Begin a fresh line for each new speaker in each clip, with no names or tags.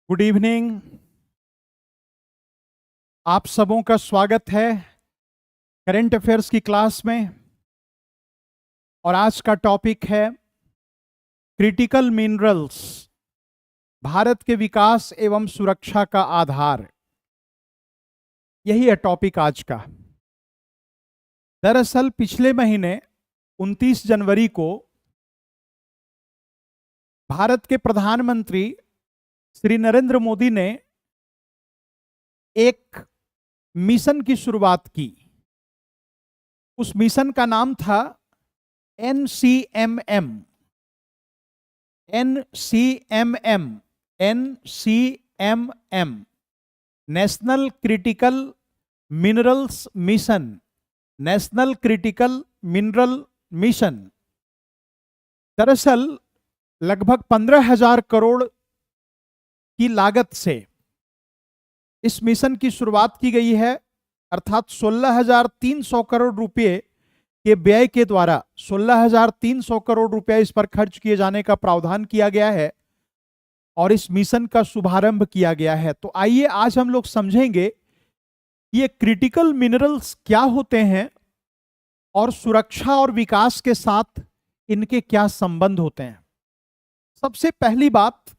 Good evening. आप सबों का स्वागत है करंट अफेयर्स की क्लास में। और आज का टॉपिक है क्रिटिकल मिनरल्स, भारत के विकास एवं सुरक्षा का आधार। यही है टॉपिक आज का। दरअसल पिछले महीने 29 जनवरी को भारत के प्रधानमंत्री श्री नरेंद्र मोदी ने एक मिशन की शुरुआत की। उस मिशन का नाम था NCMM। NCMM NCMM national critical minerals mission. National critical mineral mission. दरअसल लगभग 15,000 करोड़ की लागत से इस मिशन की शुरुआत की गई है, अर्थात 16,300 करोड़ रुपए के व्यय के द्वारा 16,300 करोड़ रुपए इस पर खर्च किए जाने का प्रावधान किया गया है और इस मिशन का शुभारंभ किया गया है। तो आइए आज हम लोग समझेंगे ये क्रिटिकल मिनरल्स क्या होते हैं और सुरक्षा और विकास के साथ इनके क्या संबंध होते हैं। सबसे पहली बात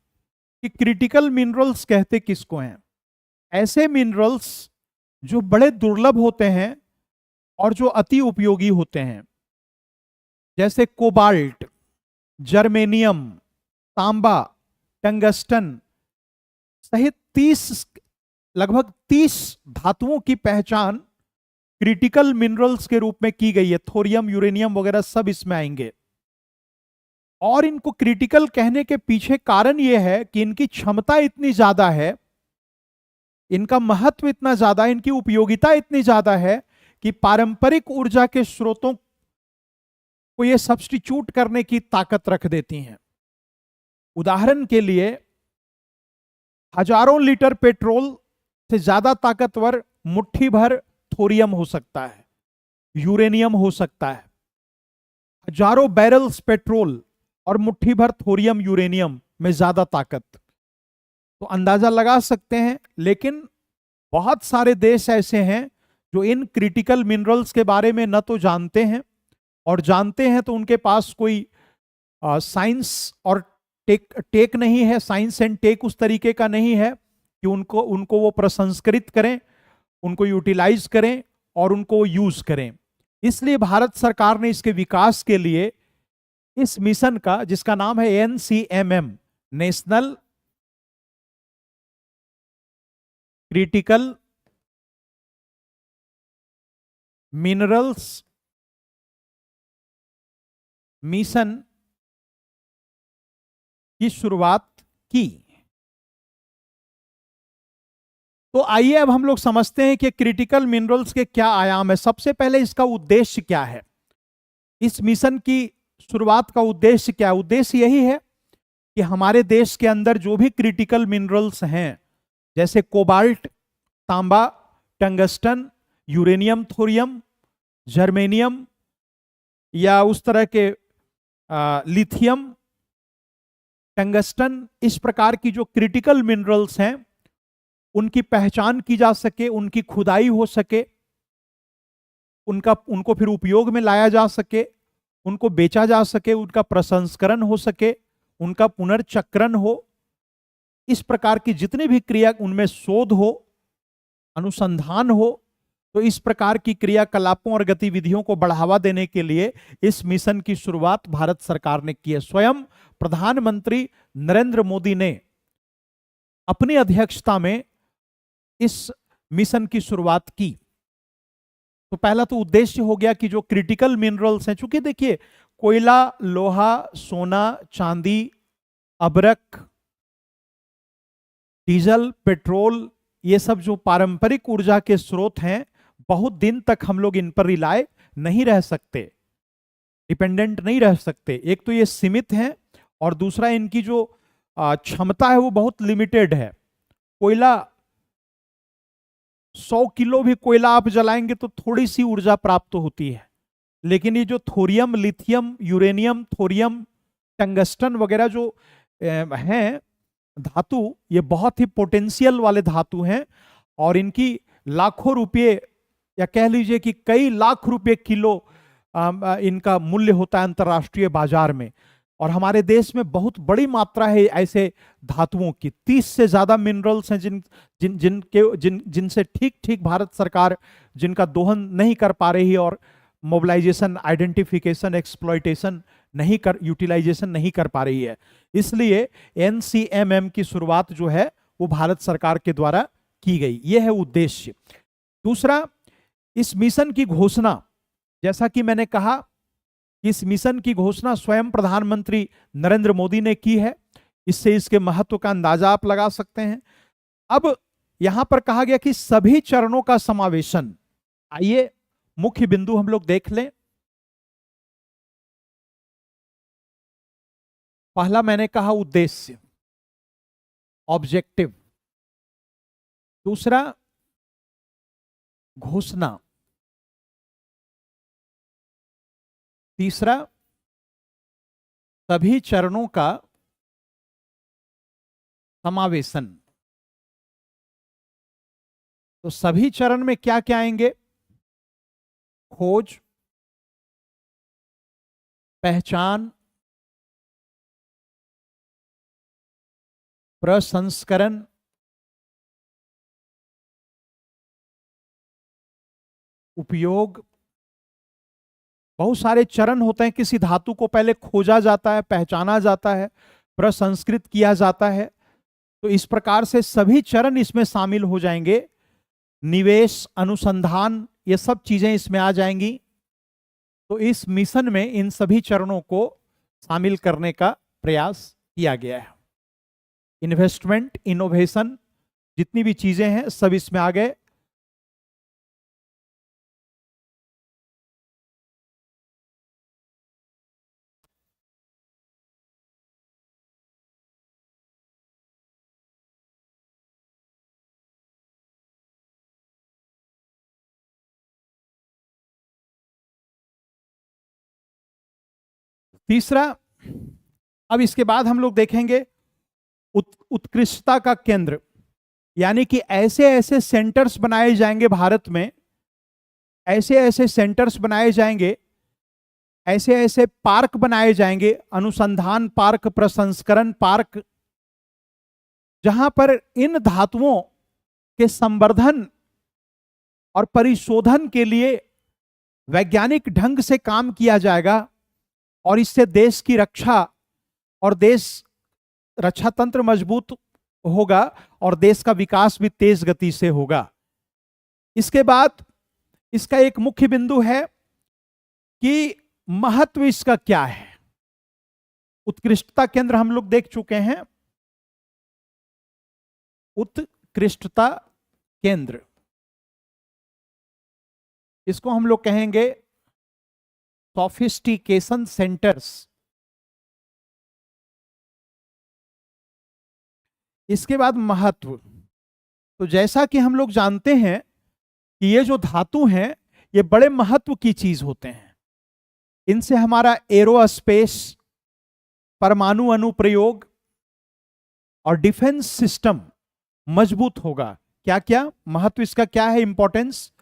कि क्रिटिकल मिनरल्स कहते किसको हैं। ऐसे मिनरल्स जो बड़े दुर्लभ होते हैं और जो अति उपयोगी होते हैं, जैसे कोबाल्ट, जर्मेनियम, तांबा, टंगस्टन सहित लगभग 30 धातुओं की पहचान क्रिटिकल मिनरल्स के रूप में की गई है। थोरियम, यूरेनियम वगैरह सब इसमें आएंगे। और इनको क्रिटिकल कहने के पीछे कारण यह है कि इनकी क्षमता इतनी ज्यादा है, इनका महत्व इतना ज्यादा, इनकी उपयोगिता इतनी ज्यादा है कि पारंपरिक ऊर्जा के स्रोतों को ये सब्स्टिट्यूट करने की ताकत रख देती हैं। उदाहरण के लिए हजारों लीटर पेट्रोल से ज्यादा ताकतवर मुट्ठी भर थोरियम हो सकता है, यूरेनियम हो सकता है। हजारों बैरल्स पेट्रोल और मुट्ठी भर थोरियम यूरेनियम में ज्यादा ताकत, तो अंदाजा लगा सकते हैं। लेकिन बहुत सारे देश ऐसे हैं जो इन क्रिटिकल मिनरल्स के बारे में न तो जानते हैं, और जानते हैं तो उनके पास कोई साइंस और टेक नहीं है, साइंस एंड टेक उस तरीके का नहीं है कि उनको वो प्रसंस्कृत करें, उनको यूटिलाइज करें और उनको यूज करें। इसलिए भारत सरकार ने इसके विकास के लिए इस मिशन का, जिसका नाम है NCMM, national critical minerals mission की शुरुआत की। तो आइए अब हम लोग समझते हैं कि क्रिटिकल मिनरल्स के क्या आयाम है। सबसे पहले इसका उद्देश्य क्या है, इस मिशन की शुरुआत का उद्देश्य क्या है। उद्देश्य यही है कि हमारे देश के अंदर जो भी क्रिटिकल मिनरल्स हैं, जैसे कोबाल्ट, तांबा, टंगस्टन, यूरेनियम, थोरियम, जर्मेनियम या उस तरह के लिथियम, टंगस्टन, इस प्रकार की जो क्रिटिकल मिनरल्स हैं उनकी पहचान की जा सके, उनकी खुदाई हो सके, उनको फिर उपयोग में लाया जा सके, उनको बेचा जा सके, उनका प्रसंस्करण हो सके, उनका पुनर्चक्रण हो। इस प्रकार की जितनी भी क्रिया, उनमें शोध हो, अनुसंधान हो, तो इस प्रकार की क्रियाकलापों और गतिविधियों को बढ़ावा देने के लिए इस मिशन की शुरुआत भारत सरकार ने की है। स्वयं प्रधानमंत्री नरेंद्र मोदी ने अपनी अध्यक्षता में इस मिशन की शुरुआत की। तो पहला तो उद्देश्य हो गया कि जो क्रिटिकल मिनरल्स हैं, चूंकि देखिए कोयला, लोहा, सोना, चांदी, अबरक, डीजल, पेट्रोल, ये सब जो पारंपरिक ऊर्जा के स्रोत हैं, बहुत दिन तक हम लोग इन पर रिलाय नहीं रह सकते, डिपेंडेंट नहीं रह सकते। एक तो ये सीमित है और दूसरा इनकी जो क्षमता है वो बहुत लिमिटेड है। कोयला 100 किलो भी कोयला आप जलाएंगे तो थोड़ी सी ऊर्जा प्राप्त होती है, लेकिन ये जो thorium, lithium, uranium, thorium, tungsten वगैरह जो हैं, धातु ये बहुत ही पोटेंशियल वाले धातु हैं और इनकी लाखों रुपए या कह लीजिए कि कई लाख रुपए किलो इनका मूल्य होता है अंतर्राष्ट्रीय बाजार में। और हमारे देश में बहुत बड़ी मात्रा है ऐसे धातुओं की, 30 से ज्यादा मिनरल्स हैं जिनसे ठीक ठीक भारत सरकार जिनका दोहन नहीं कर पा रही और मोबिलाइजेशन, आइडेंटिफिकेशन, एक्सप्लॉयटेशन नहीं कर, यूटिलाइजेशन नहीं कर पा रही है। इसलिए एनसीएमएम की शुरुआत जो है वो भारत सरकार के द्वारा की गई, यह है उद्देश्य। दूसरा, इस मिशन की घोषणा, जैसा कि मैंने कहा, इस मिशन की घोषणा स्वयं प्रधानमंत्री नरेंद्र मोदी ने की है। इससे इसके महत्व का अंदाजा आप लगा सकते हैं। अब यहां पर कहा गया कि सभी चरणों का समावेशन, आइए मुख्य बिंदु हम लोग देख लें। पहला मैंने कहा उद्देश्य, ऑब्जेक्टिव। दूसरा घोषणा। तीसरा सभी चरणों का समावेशन। तो सभी चरण में क्या क्या आएंगे? खोज, पहचान, प्रसंस्करण, उपयोग। बहुत सारे चरण होते हैं। किसी धातु को पहले खोजा जाता है, पहचाना जाता है, प्रसंस्कृत किया जाता है। तो इस प्रकार से सभी चरण इसमें शामिल हो जाएंगे। निवेश, अनुसंधान, ये सब चीजें इसमें आ जाएंगी। तो इस मिशन में इन सभी चरणों को शामिल करने का प्रयास किया गया है। इन्वेस्टमेंट, इनोवेशन, जितनी भी चीजें हैं सब इसमें आ गए। तीसरा, अब इसके बाद हम लोग देखेंगे उत्कृष्टता का केंद्र, यानी कि ऐसे ऐसे सेंटर्स बनाए जाएंगे भारत में, ऐसे ऐसे सेंटर्स बनाए जाएंगे, ऐसे ऐसे पार्क बनाए जाएंगे, अनुसंधान पार्क, प्रसंस्करण पार्क, जहां पर इन धातुओं के संवर्धन और परिशोधन के लिए वैज्ञानिक ढंग से काम किया जाएगा और इससे देश की रक्षा और देश रक्षा तंत्र मजबूत होगा और देश का विकास भी तेज गति से होगा। इसके बाद इसका एक मुख्य बिंदु है कि महत्व इसका क्या है। उत्कृष्टता केंद्र हम लोग देख चुके हैं। उत्कृष्टता केंद्र, इसको हम लोग कहेंगे सोफिस्टिकेशन सेंटर्स। इसके बाद महत्व, तो जैसा कि हम लोग जानते हैं कि ये जो धातु हैं ये बड़े महत्व की चीज होते हैं। इनसे हमारा एरोस्पेस, परमाणु अनुप्रयोग और डिफेंस सिस्टम मजबूत होगा। क्या क्या महत्व इसका, क्या है इंपॉर्टेंस?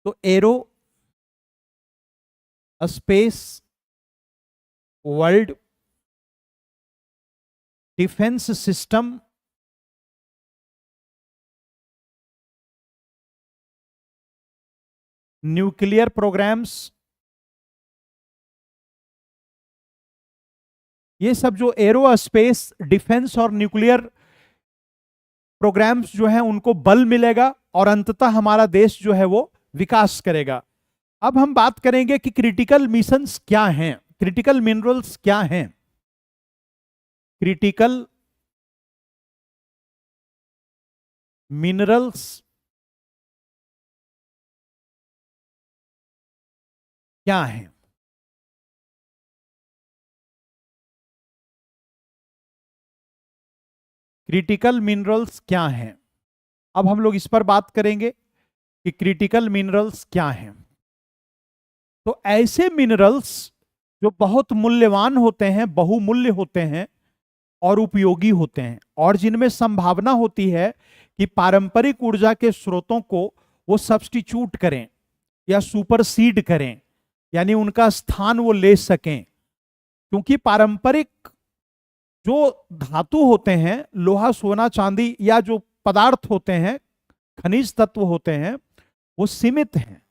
तो aerospace, world, defence system, nuclear programmes, ये सब जो एरोस्पेस, डिफेंस और न्यूक्लियर प्रोग्राम्स जो हैं उनको बल मिलेगा और अंततः हमारा देश जो है वो विकास करेगा। अब हम बात करेंगे कि क्रिटिकल मिशंस क्या हैं, क्रिटिकल मिनरल्स क्या हैं। क्रिटिकल मिनरल्स क्या हैं? क्रिटिकल मिनरल्स क्या हैं? अब हम लोग इस पर बात करेंगे कि क्रिटिकल मिनरल्स क्या हैं। तो ऐसे मिनरल्स जो बहुत मूल्यवान होते हैं, बहुमूल्य होते हैं, और उपयोगी होते हैं, और जिनमें संभावना होती है कि पारंपरिक ऊर्जा के स्रोतों को वो सब्स्टिट्यूट करें या सुपरसीड करें, यानी उनका स्थान वो ले सकें। क्योंकि पारंपरिक जो धातु होते हैं, लोहा सोना चांदी या जो पदार्थ होते हैं, खनिज तत्व होते हैं, वो सीमित हैं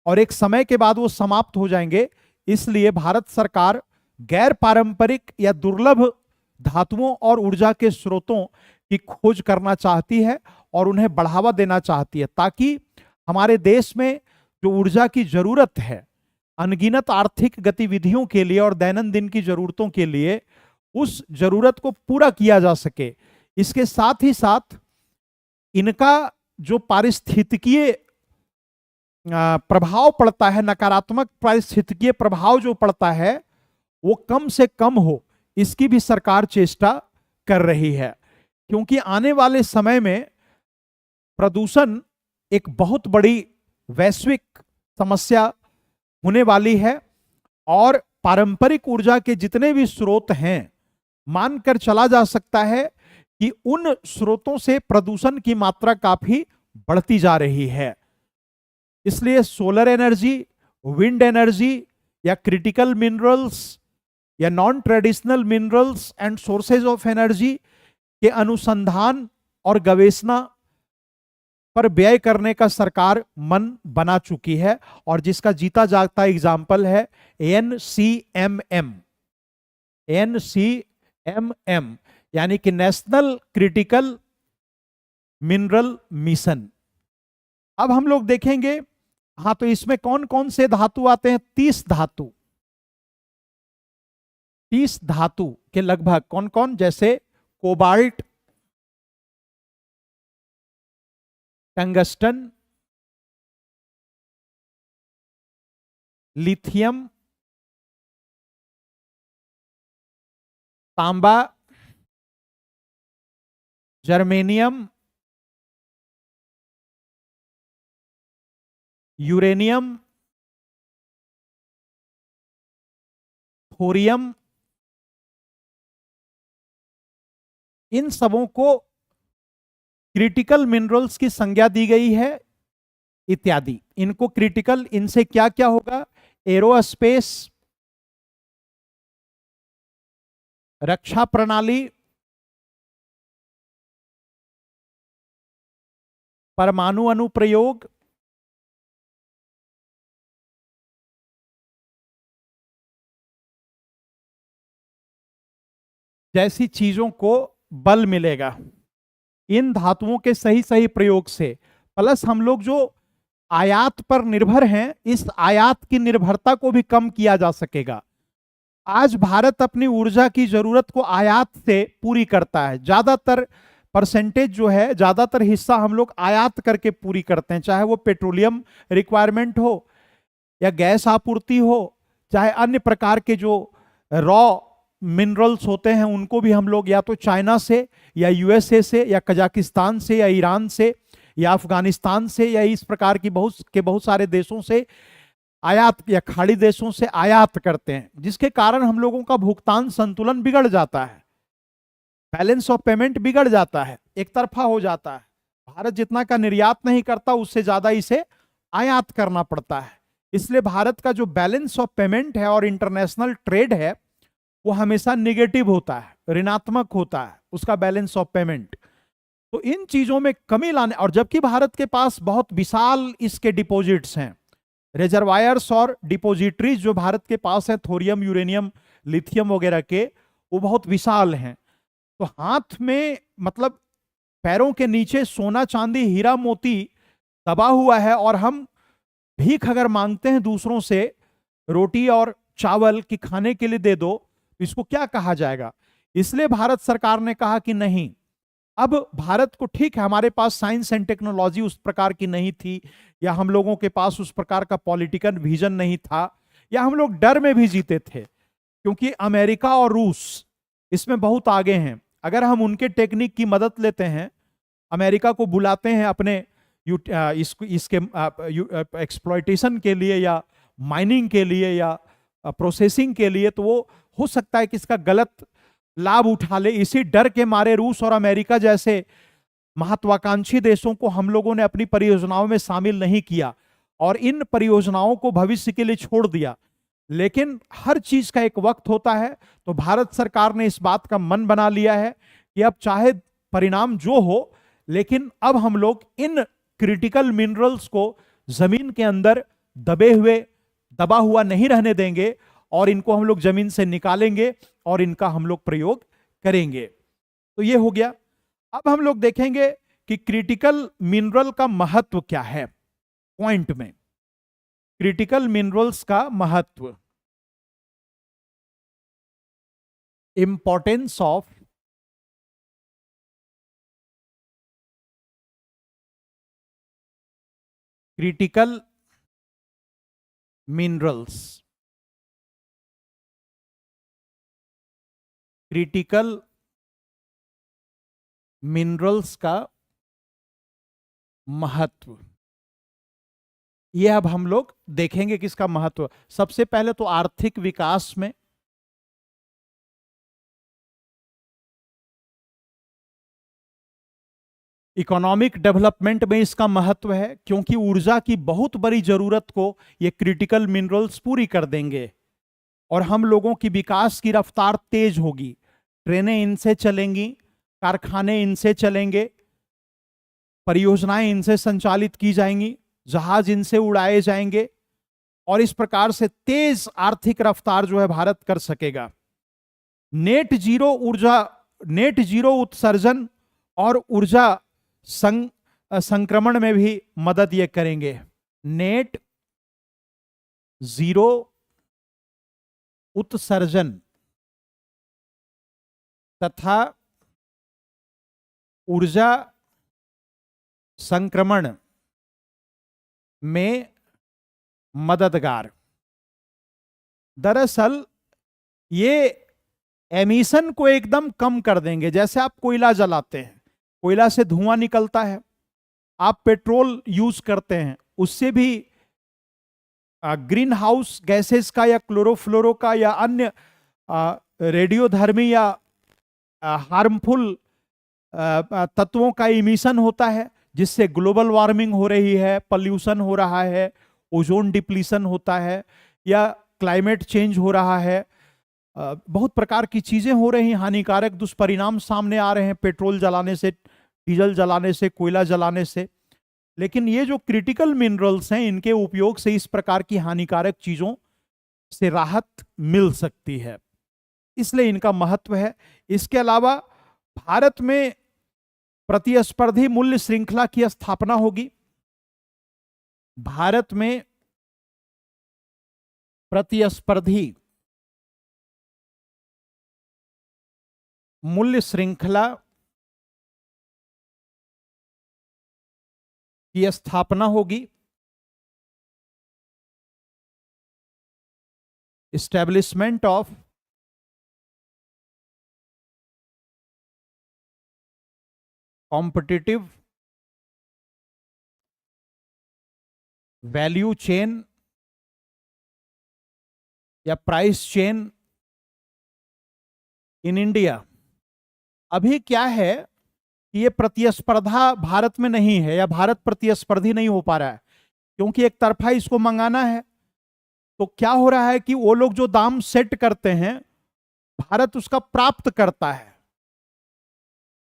और एक समय के बाद वो समाप्त हो जाएंगे। इसलिए भारत सरकार गैर पारंपरिक या दुर्लभ धातुओं और ऊर्जा के स्रोतों की खोज करना चाहती है और उन्हें बढ़ावा देना चाहती है, ताकि हमारे देश में जो ऊर्जा की जरूरत है अनगिनत आर्थिक गतिविधियों के लिए और दैनंदिन की जरूरतों के लिए, उस जरूरत को पूरा किया जा सके। इसके साथ ही साथ इनका जो पारिस्थितिकीय प्रभाव पड़ता है, नकारात्मक पारिस्थितिकीय प्रभाव जो पड़ता है, वो कम से कम हो, इसकी भी सरकार चेष्टा कर रही है। क्योंकि आने वाले समय में प्रदूषण एक बहुत बड़ी वैश्विक समस्या होने वाली है और पारंपरिक ऊर्जा के जितने भी स्रोत हैं, मानकर चला जा सकता है कि उन स्रोतों से प्रदूषण की मात्रा काफी बढ़ती जा रही है। इसलिए सोलर एनर्जी, विंड एनर्जी या क्रिटिकल मिनरल्स या non traditional minerals and sources of energy के अनुसंधान और गवेषणा पर व्यय करने का सरकार मन बना चुकी है, और जिसका जीता जागता एग्जाम्पल है NCMM। NCMM यानी कि नेशनल क्रिटिकल मिनरल मिशन। अब हम लोग देखेंगे, हाँ, तो इसमें कौन कौन से धातु आते हैं? 30 धातु, 30 धातु के लगभग। कौन कौन? जैसे कोबाल्ट, टंगस्टन, लिथियम, तांबा, जर्मेनियम, यूरेनियम, थोरियम, इन सबों को क्रिटिकल मिनरल्स की संज्ञा दी गई है इत्यादि। इनको क्रिटिकल, इनसे क्या क्या होगा? एरोस्पेस, रक्षा प्रणाली, परमाणु अनुप्रयोग, जैसी चीजों को बल मिलेगा इन धातुओं के सही सही प्रयोग से। प्लस हम लोग जो आयात पर निर्भर हैं, इस आयात की निर्भरता को भी कम किया जा सकेगा। आज भारत अपनी ऊर्जा की जरूरत को आयात से पूरी करता है। ज्यादातर परसेंटेज जो है, ज्यादातर हिस्सा हम लोग आयात करके पूरी करते हैं, चाहे वो पेट्रोलियम रिक्वायरमेंट हो या गैस आपूर्ति हो, चाहे अन्य प्रकार के जो रॉ मिनरल्स होते हैं उनको भी हम लोग या तो चाइना से या यूएसए से या कजाकिस्तान से या ईरान से या अफगानिस्तान से या इस प्रकार की बहुत सारे देशों से आयात या खाड़ी देशों से आयात करते हैं, जिसके कारण हम लोगों का भुगतान संतुलन बिगड़ जाता है, बैलेंस ऑफ पेमेंट बिगड़ जाता है, एक तरफा हो जाता है। भारत जितना का निर्यात नहीं करता, उससे ज्यादा इसे आयात करना पड़ता है। इसलिए भारत का जो बैलेंस ऑफ पेमेंट है और इंटरनेशनल ट्रेड है, वो हमेशा नेगेटिव होता है, ऋणात्मक होता है उसका बैलेंस ऑफ पेमेंट। तो इन चीजों में कमी लाने, और जबकि भारत के पास बहुत विशाल इसके डिपॉजिट्स हैं, रिजर्वायर्स और डिपॉजिटरीज जो भारत के पास है थोरियम, यूरेनियम, लिथियम वगैरह के, वो बहुत विशाल हैं। तो हाथ में, मतलब पैरों के नीचे सोना चांदी हीरा मोती दबा हुआ है, और हम भीख अगर मांगते हैं दूसरों से, रोटी और चावल की खाने के लिए दे दो, तो इसको क्या कहा जाएगा? इसलिए भारत सरकार ने कहा कि नहीं, अब भारत को, ठीक है हमारे पास साइंस एंड टेक्नोलॉजी उस प्रकार की नहीं थी, या हम लोगों के पास उस प्रकार का पॉलिटिकल विजन नहीं था, या हम लोग डर में भी जीते थे, क्योंकि अमेरिका और रूस इसमें बहुत आगे हैं। अगर हम उनके टेक्निक की मदद लेते हैं, अमेरिका को बुलाते हैं अपने इसके एक्सप्लॉयटेशन के लिए या माइनिंग के लिए या प्रोसेसिंग के लिए, तो वो हो सकता है कि इसका गलत लाभ उठा ले। इसी डर के मारे रूस और अमेरिका जैसे महत्वाकांक्षी देशों को हम लोगों ने अपनी परियोजनाओं में शामिल नहीं किया और इन परियोजनाओं को भविष्य के लिए छोड़ दिया। लेकिन हर चीज का एक वक्त होता है, तो भारत सरकार ने इस बात का मन बना लिया है कि अब चाहे परिणाम जो हो, लेकिन अब हम लोग इन क्रिटिकल मिनरल्स को जमीन के अंदर दबा हुआ नहीं रहने देंगे और इनको हम लोग जमीन से निकालेंगे और इनका हम लोग प्रयोग करेंगे। तो ये हो गया। अब हम लोग देखेंगे कि क्रिटिकल मिनरल का महत्व क्या है। पॉइंट में क्रिटिकल मिनरल्स का महत्व, importance of critical minerals. Critical minerals का महत्व, यह अब हम लोग देखेंगे किसका महत्व। सबसे पहले तो आर्थिक विकास में, इकोनॉमिक डेवलपमेंट में इसका महत्व है, क्योंकि ऊर्जा की बहुत बड़ी जरूरत को ये क्रिटिकल मिनरल्स पूरी कर देंगे और हम लोगों की विकास की रफ्तार तेज होगी। ट्रेनें इनसे चलेंगी, कारखाने इनसे चलेंगे, परियोजनाएं इनसे संचालित की जाएंगी, जहाज इनसे उड़ाए जाएंगे और इस प्रकार से तेज आर्थिक रफ्तार जो है भारत कर सकेगा। नेट जीरो उत्सर्जन और ऊर्जा संक्रमण में भी मदद ये करेंगे। नेट जीरो उत्सर्जन तथा ऊर्जा संक्रमण में मददगार। दरअसल ये एमिशन को एकदम कम कर देंगे। जैसे आप कोयला जलाते हैं, कोयला से धुआं निकलता है, आप पेट्रोल यूज करते हैं, उससे भी ग्रीन हाउस गैसेस का या क्लोरोफ्लोरो का या अन्य रेडियोधर्मी या हार्मफुल तत्वों का इमिशन होता है, जिससे ग्लोबल वार्मिंग हो रही है, पॉल्यूशन हो रहा है, ओजोन डिप्लीशन होता है या क्लाइमेट चेंज हो रहा है। बहुत प्रकार की चीजें हो रही हैं, हानिकारक दुष्परिणाम सामने आ रहे हैं पेट्रोल जलाने से, डीजल जलाने से, कोयला जलाने से। लेकिन ये जो क्रिटिकल मिनरल्स हैं, इनके उपयोग से इस प्रकार की हानिकारक चीजों से राहत मिल सकती है, इसलिए इनका महत्व है। इसके अलावा भारत में प्रतिस्पर्धी मूल्य श्रृंखला की स्थापना होगी। भारत में प्रतिस्पर्धी मूल्य श्रृंखला की स्थापना होगी। Establishment of competitive value chain या प्राइस चेन इन इंडिया। अभी क्या है कि ये प्रतिस्पर्धा भारत में नहीं है या भारत प्रतिस्पर्धी नहीं हो पा रहा है, क्योंकि एक तरफा इसको मंगाना है। तो क्या हो रहा है कि वो लोग जो दाम सेट करते हैं, भारत उसका प्राप्त करता है,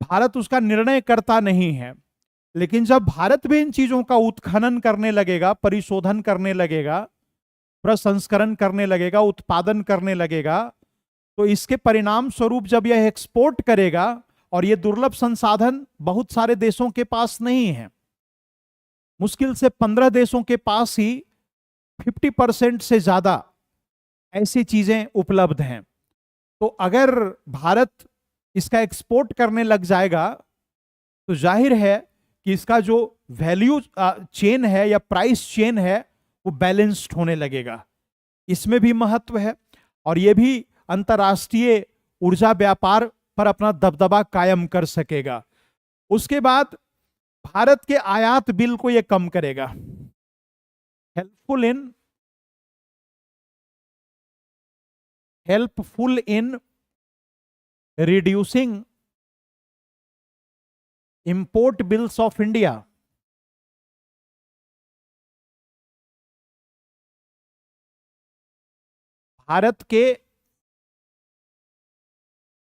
भारत उसका निर्णय करता नहीं है। लेकिन जब भारत भी इन चीजों का उत्खनन करने लगेगा, परिशोधन करने लगेगा, प्रसंस्करण करने लगेगा, उत्पादन करने लगेगा, तो इसके परिणाम स्वरूप जब यह एक्सपोर्ट करेगा, और ये दुर्लभ संसाधन बहुत सारे देशों के पास नहीं है, मुश्किल से 15 देशों के पास ही 50% से ज्यादा ऐसी चीजें उपलब्ध हैं। तो अगर भारत इसका एक्सपोर्ट करने लग जाएगा, तो जाहिर है कि इसका जो वैल्यू चेन है या प्राइस चेन है, वो बैलेंस्ड होने लगेगा। इसमें भी महत्व है और यह भी अंतर्राष्ट्रीय ऊर्जा व्यापार पर अपना दबदबा कायम कर सकेगा। उसके बाद भारत के आयात बिल को यह कम करेगा। Helpful in reducing import bills of India. Bharat के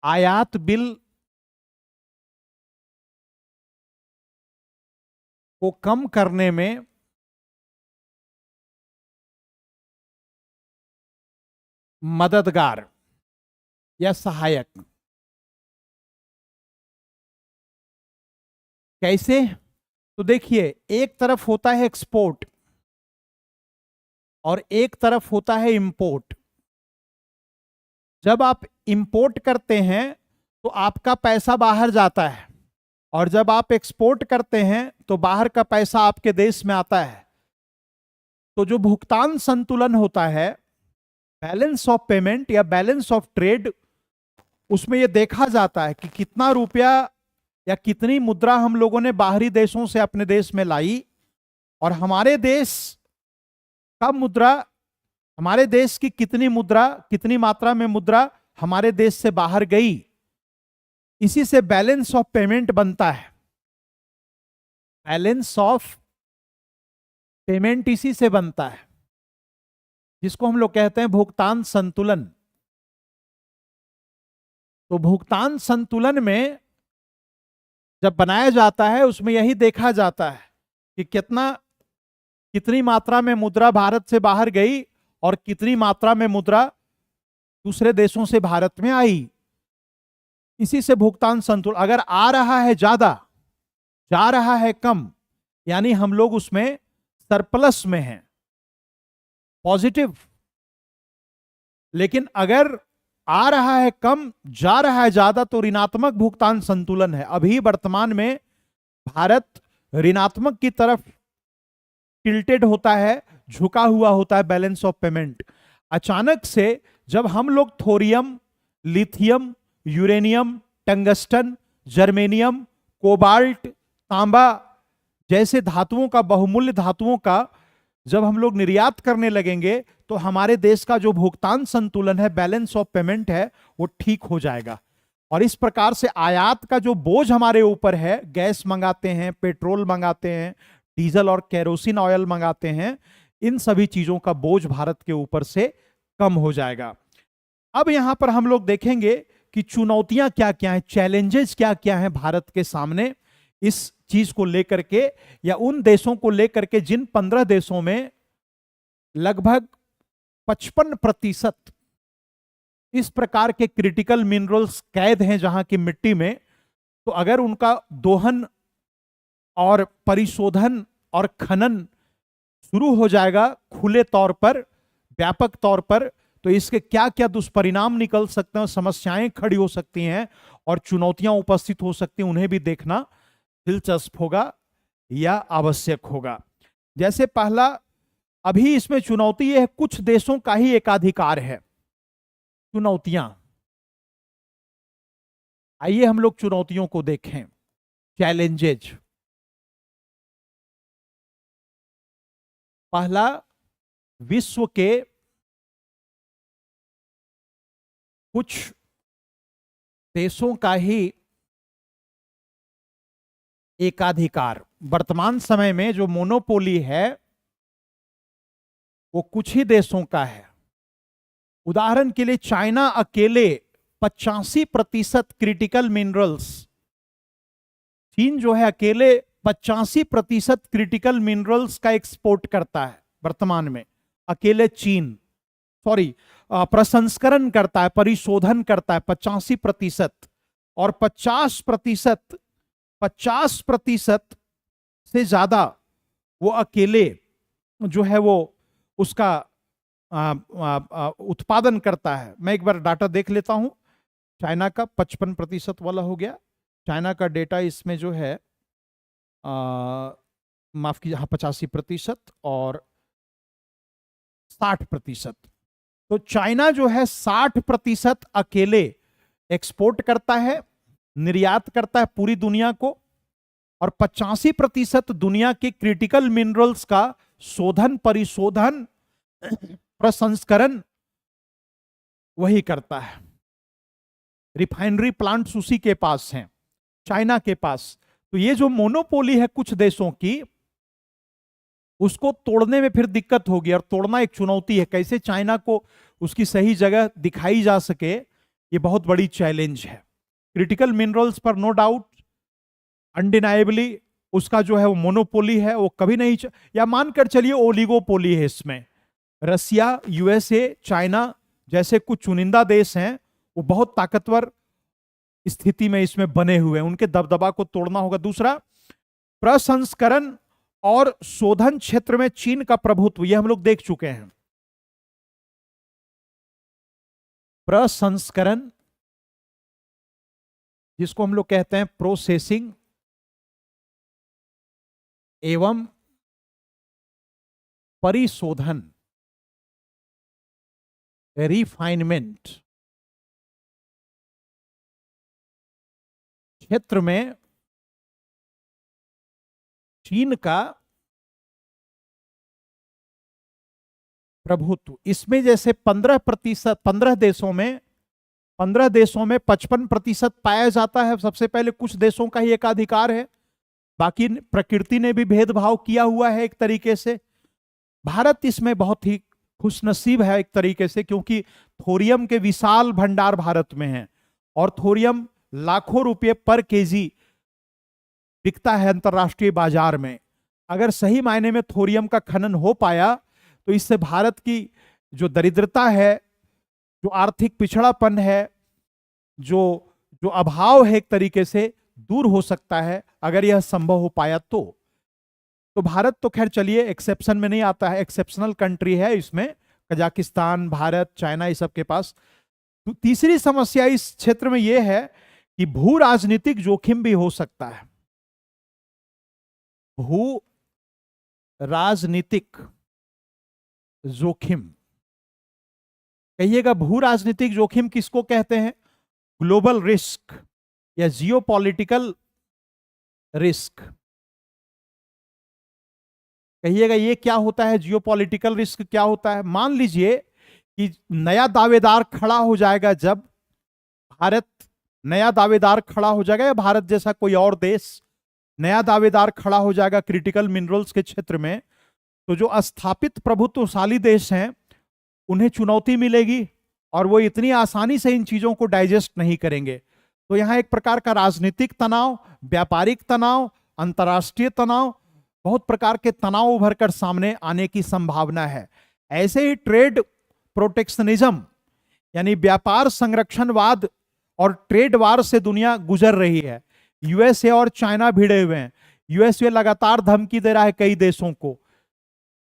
आयात बिल को कम करने में मददगार या सहायक। कैसे? तो देखिए, एक तरफ होता है एक्सपोर्ट और एक तरफ होता है इंपोर्ट। जब आप इंपोर्ट करते हैं तो आपका पैसा बाहर जाता है, और जब आप एक्सपोर्ट करते हैं तो बाहर का पैसा आपके देश में आता है। तो जो भुगतान संतुलन होता है, बैलेंस ऑफ पेमेंट या बैलेंस ऑफ ट्रेड, उसमें यह देखा जाता है कि कितना रुपया या कितनी मुद्रा हम लोगों ने बाहरी देशों से अपने देश में लाई, और हमारे देश का मुद्रा, हमारे देश की कितनी मुद्रा, कितनी मात्रा में मुद्रा हमारे देश से बाहर गई। इसी से बैलेंस ऑफ पेमेंट बनता है। बैलेंस ऑफ पेमेंट इसी से बनता है, जिसको हम लोग कहते हैं भुगतान संतुलन। तो भुगतान संतुलन में जब बनाया जाता है, उसमें यही देखा जाता है कि कितनी मात्रा में मुद्रा भारत से बाहर गई और कितनी मात्रा में मुद्रा दूसरे देशों से भारत में आई। इसी से भुगतान संतुलन, अगर आ रहा है ज्यादा, जा रहा है कम, यानी हम लोग उसमें सरप्लस में हैं, पॉजिटिव। लेकिन अगर आ रहा है कम, जा रहा है ज्यादा, तो ऋणात्मक भुगतान संतुलन है। अभी वर्तमान में भारत ऋणात्मक की तरफ टिल्टेड होता है, झुका हुआ होता है बैलेंस ऑफ पेमेंट। अचानक से जब हम लोग thorium, lithium, uranium, tungsten, germanium, cobalt, तांबा जैसे धातुओं का, बहुमूल्य धातुओं का जब हम लोग निर्यात करने लगेंगे, तो हमारे देश का जो भुगतान संतुलन है, बैलेंस ऑफ पेमेंट है, वो ठीक हो जाएगा। और इस प्रकार से आयात का जो बोझ हमारे ऊपर है, गैस मंगाते हैं, पेट्रोल मंगाते हैं, डीजल और केरोसिन ऑयल मंगाते हैं, इन सभी चीजों का बोझ भारत के ऊपर से कम हो जाएगा। अब यहां पर हम लोग देखेंगे कि चुनौतियां क्या क्या हैं, चैलेंजेस क्या क्या हैं भारत के सामने इस चीज को लेकर के, या उन देशों को लेकर के जिन 15 देशों में लगभग 55% इस प्रकार के क्रिटिकल मिनरल्स कैद हैं जहां की मिट्टी में। तो अगर उनका दोहन और परिशोधन और खनन शुरू हो जाएगा खुले तौर पर, व्यापक तौर पर, तो इसके क्या क्या दुष्परिणाम निकल सकते हैं, समस्याएं खड़ी हो सकती हैं और चुनौतियां उपस्थित हो सकती हैं, उन्हें भी देखना दिलचस्प होगा या आवश्यक होगा। जैसे पहला, अभी इसमें चुनौती है, कुछ देशों का ही एकाधिकार है। चुनौतियां, आइए हम लोग चुनौतियों को देखें, चैलेंजेज। पहला, विश्व के कुछ देशों का ही एकाधिकार। वर्तमान समय में जो मोनोपोली है वो कुछ ही देशों का है। उदाहरण के लिए चाइना अकेले 85% क्रिटिकल मिनरल्स, चीन जो है अकेले 85% क्रिटिकल मिनरल्स का एक्सपोर्ट करता है वर्तमान में। अकेले चीन, सॉरी, प्रसंस्करण करता है, परिशोधन करता है 85%, और 50% से ज्यादा वो अकेले जो है वो उसका उत्पादन करता है। मैं एक बार डाटा देख लेता हूं। चाइना का 55% वाला हो गया, चाइना का डेटा इसमें जो है माफ कीजिए, हाँ 85% और 60%। तो चाइना जो है 60% अकेले एक्सपोर्ट करता है, निर्यात करता है पूरी दुनिया को, और 85% दुनिया के क्रिटिकल मिनरल्स का शोधन, परिशोधन, प्रसंस्करण वही करता है। रिफाइनरी प्लांट्स उसी के पास हैं, चाइना के पास। तो ये जो मोनोपोली है कुछ देशों की, उसको तोड़ने में फिर दिक्कत होगी, और तोड़ना एक चुनौती है। कैसे चाइना को उसकी सही जगह दिखाई जा सके, ये बहुत बड़ी चैलेंज है। क्रिटिकल मिनरल्स पर नो डाउट, अनडिनाइबली उसका जो है वो मोनोपोली है, वो कभी नहीं या मानकर चलिए ओलिगोपोली है इसमें। रसिया, यूएसए, चाइना जैसे कुछ चुनिंदा देश हैं, वो बहुत ताकतवर स्थिति में इसमें बने हुए हैं, उनके दबदबा को तोड़ना होगा। दूसरा, प्रसंस्करण और शोधन क्षेत्र में चीन का प्रभुत्व, यह हम लोग देख चुके हैं। प्रसंस्करण, जिसको हम लोग कहते हैं प्रोसेसिंग एवं परिशोधन, रिफाइनमेंट क्षेत्र में चीन का प्रभुत्व। इसमें जैसे 15% 15 देशों में 55% पाया जाता है। सबसे पहले कुछ देशों का ही एकाधिकार है, बाकी प्रकृति ने भी भेदभाव किया हुआ है एक तरीके से। भारत इसमें बहुत ही खुशनसीब है एक तरीके से, क्योंकि थोरियम के विशाल भंडार भारत में हैं, और थोरियम लाखों रुपए पर केजी बिकता है अंतरराष्ट्रीय बाजार में। अगर सही मायने में थोरियम का खनन हो पाया तो इससे भारत की जो दरिद्रता है, जो आर्थिक पिछड़ापन है, जो अभाव है, एक तरीके से दूर हो सकता है अगर यह संभव हो पाया तो भारत तो खैर चलिए एक्सेप्शन में नहीं आता है, एक्सेप्शनल कंट्री है इसमें, कजाकिस्तान, भारत, चाइना, इस सब के पास। तो तीसरी समस्या इस क्षेत्र में यह है कि भू राजनीतिक जोखिम भी हो सकता है। भू राजनीतिक जोखिम, कहिएगा भू राजनीतिक जोखिम किसको कहते हैं? ग्लोबल रिस्क या जियोपॉलिटिकल रिस्क। कहिएगा ये क्या होता है? जियोपॉलिटिकल रिस्क क्या होता है? मान लीजिए कि नया दावेदार खड़ा हो जाएगा, जब भारत नया दावेदार खड़ा हो जाएगा, या भारत जैसा कोई और देश नया दावेदार खड़ा हो जाएगा क्रिटिकल मिनरल्स के क्षेत्र में, तो जो स्थापित प्रभुत्वशाली देश हैं उन्हें चुनौती मिलेगी, और वो इतनी आसानी से इन चीजों को डाइजेस्ट नहीं करेंगे। तो यहां एक प्रकार का राजनीतिक तनाव, व्यापारिक तनाव, अंतर्राष्ट्रीय तनाव, बहुत प्रकार के तनाव उभर कर सामने आने की संभावना है। ऐसे ही ट्रेड प्रोटेक्शनिज्म यानी व्यापार संरक्षणवाद और ट्रेड वार से दुनिया गुजर रही है। यूएसए और चाइना भिड़े हुए हैं। यूएसए लगातार धमकी दे रहा है कई देशों को,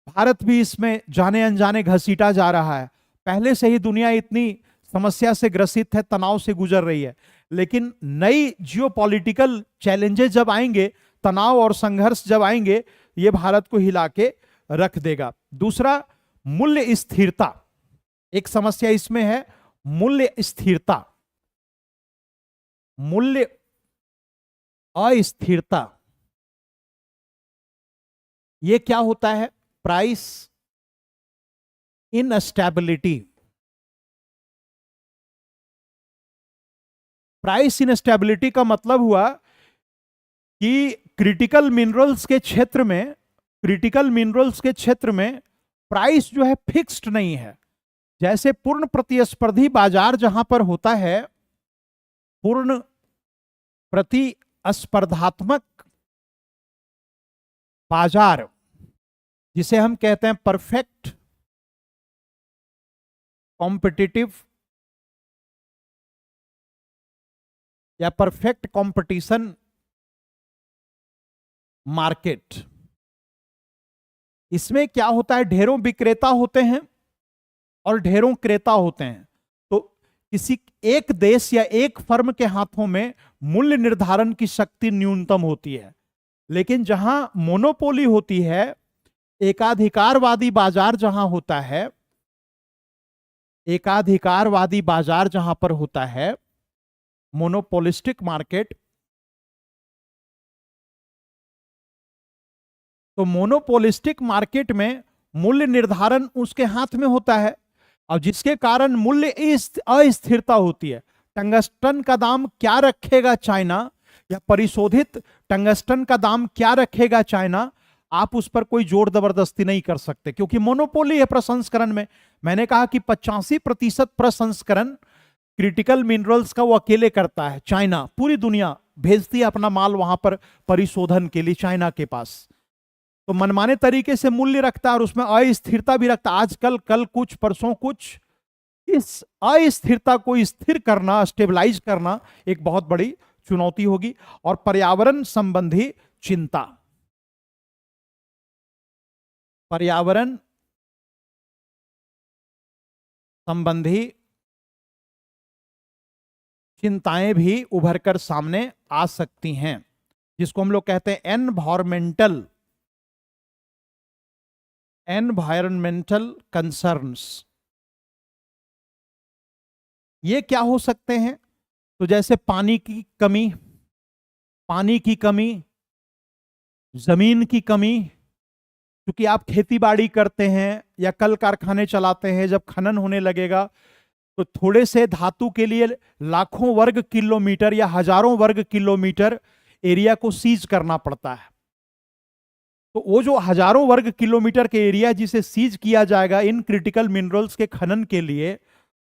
भारत भी इसमें जाने अनजाने घसीटा जा रहा है। पहले से ही दुनिया इतनी समस्या से ग्रसित है, तनाव से गुजर रही है, लेकिन नई जियोपॉलिटिकल चैलेंजेस जब आएंगे, तनाव और संघर्ष जब आएंगे, ये भारत को हिला के रख देगा। दूसरा, मूल्य स्थिरता, एक समस्या इसमें है, मूल्य स्थिरता, मूल्य अस्थिरता। ये क्या होता है? Price instability. प्राइस इनस्टेबिलिटी का मतलब हुआ कि क्रिटिकल मिनरल्स के क्षेत्र में, क्रिटिकल मिनरल्स के क्षेत्र में प्राइस जो है फिक्स्ड नहीं है। जैसे पूर्ण प्रतिस्पर्धी बाजार जहां पर होता है, पूर्ण प्रतिस्पर्धात्मक बाजार जिसे हम कहते हैं परफेक्ट कॉम्पिटिटिव या परफेक्ट कंपटीशन मार्केट, इसमें क्या होता है? ढेरों विक्रेता होते हैं और ढेरों क्रेता होते हैं। तो किसी एक देश या एक फर्म के हाथों में मूल्य निर्धारण की शक्ति न्यूनतम होती है, लेकिन जहां मोनोपोली होती है, एकाधिकारवादी बाजार जहां होता है, एकाधिकारवादी बाजार जहां पर होता है, मोनोपोलिस्टिक मार्केट, तो मोनोपोलिस्टिक मार्केट में मूल्य निर्धारण उसके हाथ में होता है, और जिसके कारण मूल्य अस्थिरता होती है। टंगस्टन का दाम क्या रखेगा चाइना, या परिशोधित टंगस्टन का दाम क्या रखेगा चाइना, आप उस पर कोई जोर जबरदस्ती नहीं कर सकते, क्योंकि मोनोपोली है प्रसंस्करण में। मैंने कहा कि 85% प्रसंस्करण क्रिटिकल मिनरल्स का वो अकेले करता है। चाइना पूरी दुनिया भेजती है अपना माल वहां पर परिशोधन के लिए चाइना के पास। तो मनमाने तरीके से मूल्य रखता है और उसमें अस्थिरता भी रखता है, आजकल कल कुछ परसों कुछ। इस अस्थिरता को स्थिर करना, स्टेबलाइज करना एक बहुत बड़ी चुनौती होगी। और पर्यावरण संबंधी चिंता, पर्यावरण संबंधी चिंताएं भी उभर कर सामने आ सकती हैं, जिसको हम लोग कहते हैं एनवायरमेंटल कंसर्न्स। ये क्या हो सकते हैं? तो जैसे पानी की कमी, जमीन की कमी, क्योंकि आप खेती बाड़ी करते हैं या कल कारखाने चलाते हैं, जब खनन होने लगेगा तो थोड़े से धातु के लिए लाखों वर्ग किलोमीटर या हजारों वर्ग किलोमीटर एरिया को सीज करना पड़ता है। तो वो जो हजारों वर्ग किलोमीटर के एरिया जिसे सीज किया जाएगा इन क्रिटिकल मिनरल्स के खनन के लिए,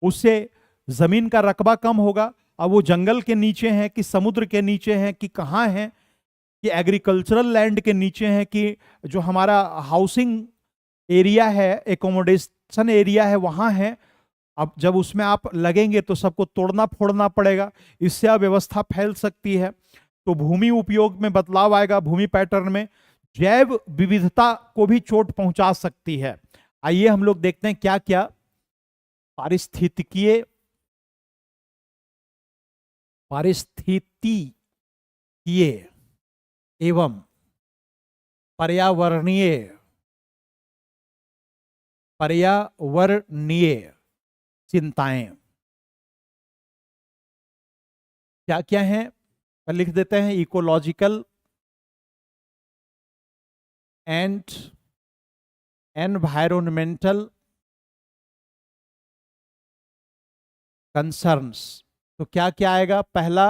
उससे जमीन का रकबा कम होगा। अब वो जंगल के नीचे हैं कि समुद्र के नीचे हैं कि कहाँ हैं, कि एग्रीकल्चरल लैंड के नीचे हैं, कि जो हमारा हाउसिंग एरिया है, एकोमोडेशन एरिया है, वहां है। अब जब उसमें आप लगेंगे तो सबको तोड़ना फोड़ना पड़ेगा, इससे अव्यवस्था फैल सकती है। तो भूमि उपयोग में बदलाव आएगा, भूमि पैटर्न में जैव विविधता को भी चोट पहुंचा सकती है। आइए हम लोग देखते हैं क्या क्या पारिस्थितिकीय एवं पर्यावरणीय चिंताएं क्या क्या हैं। लिख देते हैं, इकोलॉजिकल एंड एनवायरमेंटल कंसर्न्स। तो क्या क्या आएगा? पहला,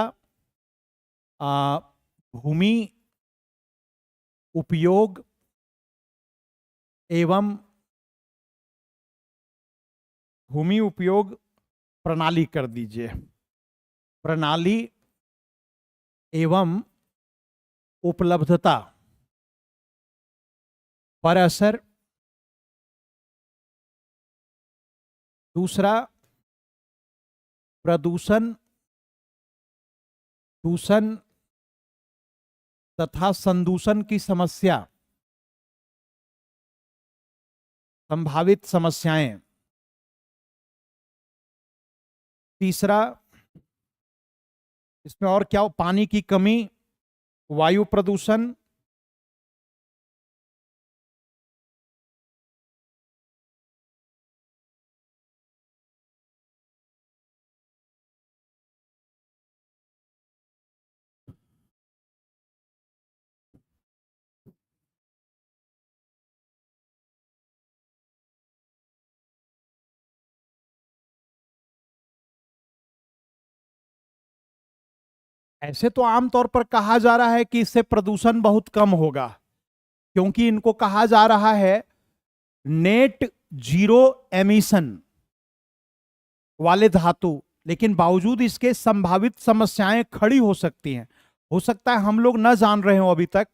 भूमि उपयोग एवं भूमि उपयोग प्रणाली कर दीजिए, प्रणाली एवं उपलब्धता पर असर। दूसरा, प्रदूषण, दूषण तथा संदूषण की समस्या, संभावित समस्याएं। तीसरा, इसमें और क्या? पानी की कमी, वायु प्रदूषण, ऐसे तो आमतौर पर कहा जा रहा है कि इससे प्रदूषण बहुत कम होगा, क्योंकि इनको कहा जा रहा है नेट जीरो एमिशन वाले धातु। लेकिन बावजूद इसके संभावित समस्याएं खड़ी हो सकती हैं। हो सकता है हम लोग न जान रहे हो अभी तक,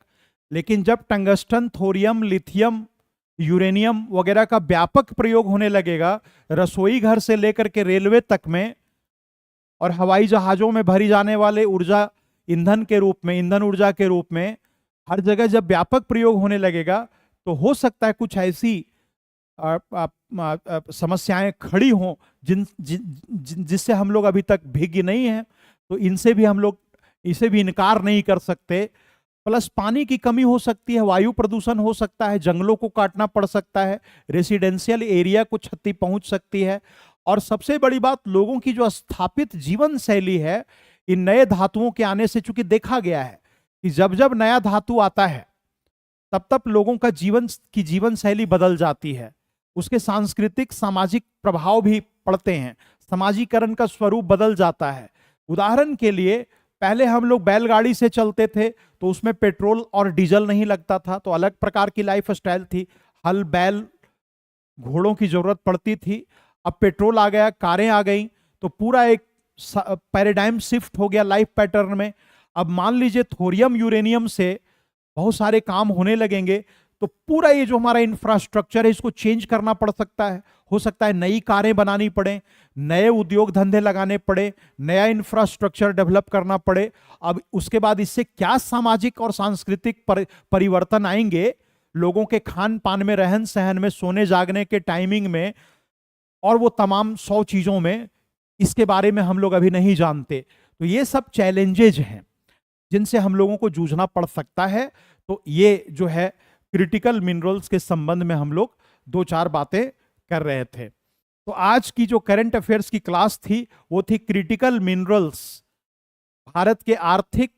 लेकिन जब टंगस्टन, थोरियम, लिथियम, यूरेनियम वगैरह का व्यापक प्रयोग होने लगेगा, रसोई घर से लेकर के रेलवे तक में, और हवाई जहाजों में भरी जाने वाले ऊर्जा ईंधन के रूप में, ईंधन ऊर्जा के रूप में, हर जगह जब व्यापक प्रयोग होने लगेगा, तो हो सकता है कुछ ऐसी समस्याएं खड़ी हों जिससे हम लोग अभी तक भिज्ञ नहीं हैं। तो इनसे भी हम लोग इसे भी इनकार नहीं कर सकते। प्लस पानी की कमी हो सकती है, वायु प्रदूषण हो सकता है, जंगलों को काटना पड़ सकता है, रेसिडेंशियल एरिया को क्षति पहुंच सकती है। और सबसे बड़ी बात, लोगों की जो स्थापित जीवन शैली है, इन नए धातुओं के आने से, चूंकि देखा गया है कि जब जब नया धातु आता है तब तब लोगों का जीवन शैली बदल जाती है, उसके सांस्कृतिक सामाजिक प्रभाव भी पड़ते हैं, समाजीकरण का स्वरूप बदल जाता है। उदाहरण के लिए पहले हम लोग बैलगाड़ी से चलते थे तो उसमें पेट्रोल और डीजल नहीं लगता था, तो अलग प्रकार की लाइफ स्टाइल थी। हल बैल घोड़ों की जरूरत पड़ती थी। अब पेट्रोल आ गया, कारें आ गई, तो पूरा एक पैराडाइम शिफ्ट हो गया लाइफ पैटर्न में। अब मान लीजिए थोरियम यूरेनियम से बहुत सारे काम होने लगेंगे, तो पूरा ये जो हमारा इंफ्रास्ट्रक्चर है इसको चेंज करना पड़ सकता है। हो सकता है नई कारें बनानी पड़े, नए उद्योग धंधे लगाने पड़े, नया इंफ्रास्ट्रक्चर डेवलप करना पड़े। अब उसके बाद इससे क्या सामाजिक और सांस्कृतिक परिवर्तन आएंगे लोगों के खान पान में, रहन सहन में, सोने जागने के टाइमिंग में, और वो तमाम 100 चीजों में, इसके बारे में हम लोग अभी नहीं जानते। तो ये सब चैलेंजेज हैं जिनसे हम लोगों को जूझना पड़ सकता है। तो ये जो है क्रिटिकल मिनरल्स के संबंध में हम लोग 2-4 बातें कर रहे थे। तो आज की जो करंट अफेयर्स की क्लास थी वो थी क्रिटिकल मिनरल्स, भारत के आर्थिक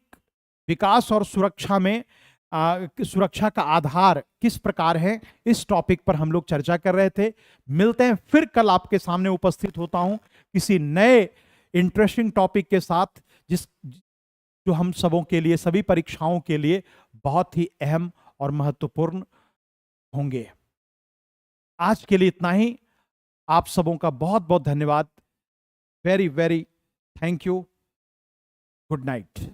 विकास और सुरक्षा में सुरक्षा का आधार किस प्रकार है, इस टॉपिक पर हम लोग चर्चा कर रहे थे। मिलते हैं फिर कल, आपके सामने उपस्थित होता हूं किसी नए इंटरेस्टिंग टॉपिक के साथ, जो हम सबों के लिए, सभी परीक्षाओं के लिए बहुत ही अहम और महत्वपूर्ण होंगे। आज के लिए इतना ही। आप सबों का बहुत बहुत धन्यवाद। Very very thank you. Good night.